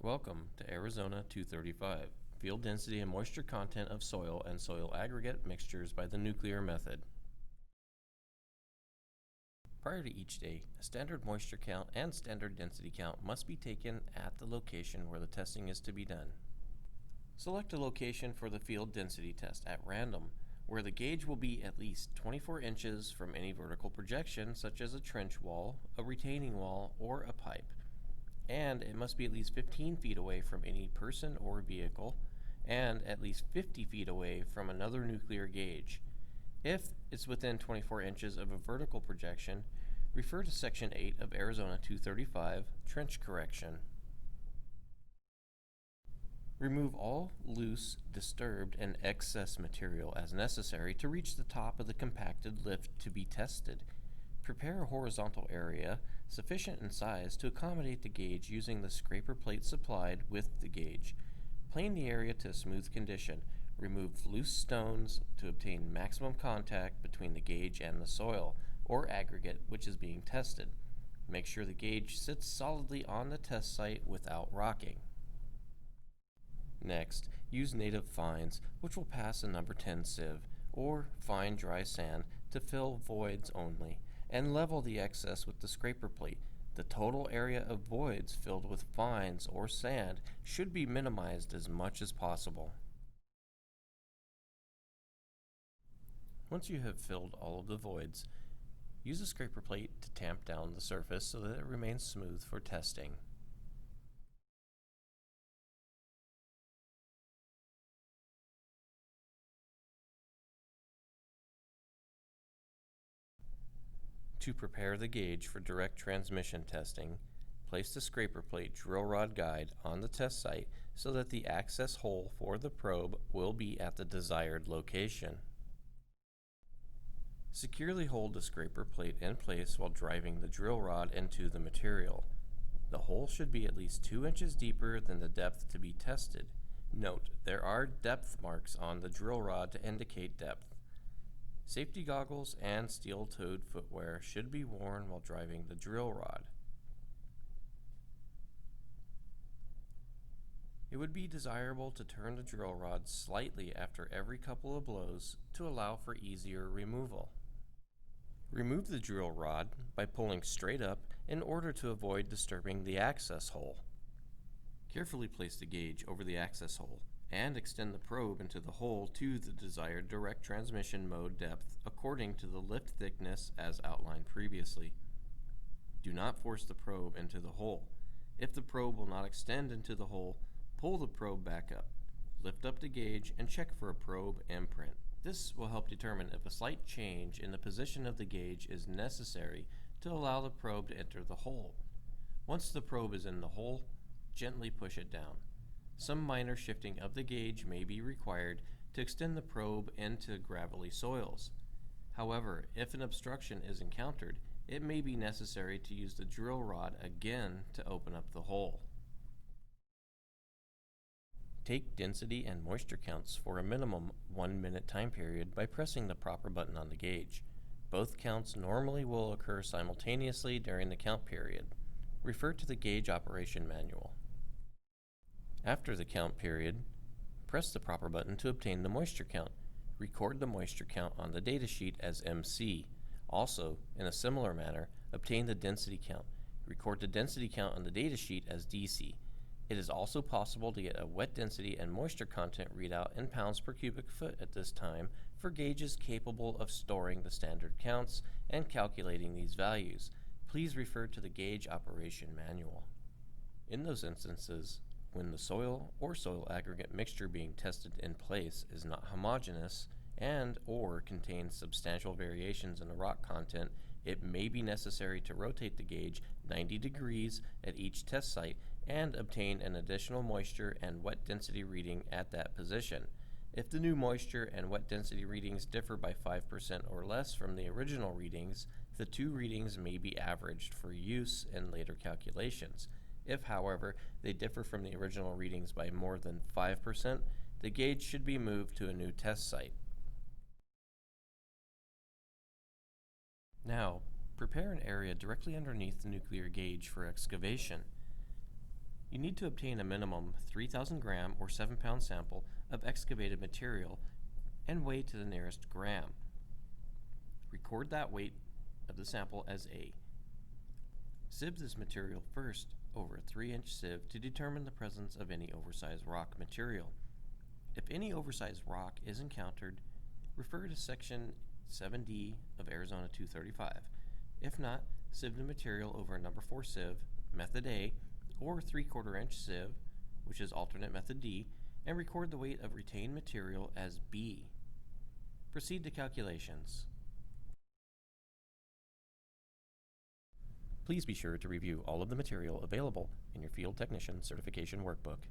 Welcome to Arizona 235, Field Density and Moisture Content of Soil and Soil Aggregate Mixtures by the Nuclear Method. Prior to each day, a standard moisture count and standard density count must be taken at the location where the testing is to be done. Select a location for the field density test at random, where the gauge will be at least 24 inches from any vertical projection such as a trench wall, a retaining wall, or a pipe. And it must be at least 15 feet away from any person or vehicle, and at least 50 feet away from another nuclear gauge. If it's within 24 inches of a vertical projection, refer to Section 8 of Arizona 235, Trench Correction. Remove all loose, disturbed, and excess material as necessary to reach the top of the compacted lift to be tested. Prepare a horizontal area sufficient in size to accommodate the gauge using the scraper plate supplied with the gauge. Plane the area to a smooth condition. Remove loose stones to obtain maximum contact between the gauge and the soil or aggregate which is being tested. Make sure the gauge sits solidly on the test site without rocking. Next, use native fines, which will pass a number 10 sieve, or fine dry sand to fill voids only, and level the excess with the scraper plate. The total area of voids filled with fines or sand should be minimized as much as possible. Once you have filled all of the voids, use a scraper plate to tamp down the surface so that it remains smooth for testing. To prepare the gauge for direct transmission testing, place the scraper plate drill rod guide on the test site so that the access hole for the probe will be at the desired location. Securely hold the scraper plate in place while driving the drill rod into the material. The hole should be at least 2 inches deeper than the depth to be tested. Note, there are depth marks on the drill rod to indicate depth. Safety goggles and steel-toed footwear should be worn while driving the drill rod. It would be desirable to turn the drill rod slightly after every couple of blows to allow for easier removal. Remove the drill rod by pulling straight up in order to avoid disturbing the access hole. Carefully place the gauge over the access hole and extend the probe into the hole to the desired direct transmission mode depth according to the lift thickness as outlined previously. Do not force the probe into the hole. If the probe will not extend into the hole, pull the probe back up. Lift up the gauge and check for a probe imprint. This will help determine if a slight change in the position of the gauge is necessary to allow the probe to enter the hole. Once the probe is in the hole, gently push it down. Some minor shifting of the gauge may be required to extend the probe into gravelly soils. However, if an obstruction is encountered, it may be necessary to use the drill rod again to open up the hole. Take density and moisture counts for a minimum 1-minute time period by pressing the proper button on the gauge. Both counts normally will occur simultaneously during the count period. Refer to the gauge operation manual. After the count period, press the proper button to obtain the moisture count. Record the moisture count on the datasheet as MC. Also, in a similar manner, obtain the density count. Record the density count on the datasheet as DC. It is also possible to get a wet density and moisture content readout in pounds per cubic foot at this time for gauges capable of storing the standard counts and calculating these values. Please refer to the gauge operation manual. In those instances, when the soil or soil aggregate mixture being tested in place is not homogeneous and or contains substantial variations in the rock content, it may be necessary to rotate the gauge 90 degrees at each test site and obtain an additional moisture and wet density reading at that position. If the new moisture and wet density readings differ by 5% or less from the original readings, the two readings may be averaged for use in later calculations. If, however, they differ from the original readings by more than 5%, the gauge should be moved to a new test site. Now, prepare an area directly underneath the nuclear gauge for excavation. You need to obtain a minimum 3,000 gram or 7-pound sample of excavated material and weigh to the nearest gram. Record that weight of the sample as A. Sieve this material first over a 3-inch sieve to determine the presence of any oversized rock material. If any oversized rock is encountered, refer to Section 7D of Arizona 235. If not, sieve the material over a number 4 sieve, method A, or 3/4 inch sieve, which is alternate method D, and record the weight of retained material as B. Proceed to calculations. Please be sure to review all of the material available in your Field Technician Certification Workbook.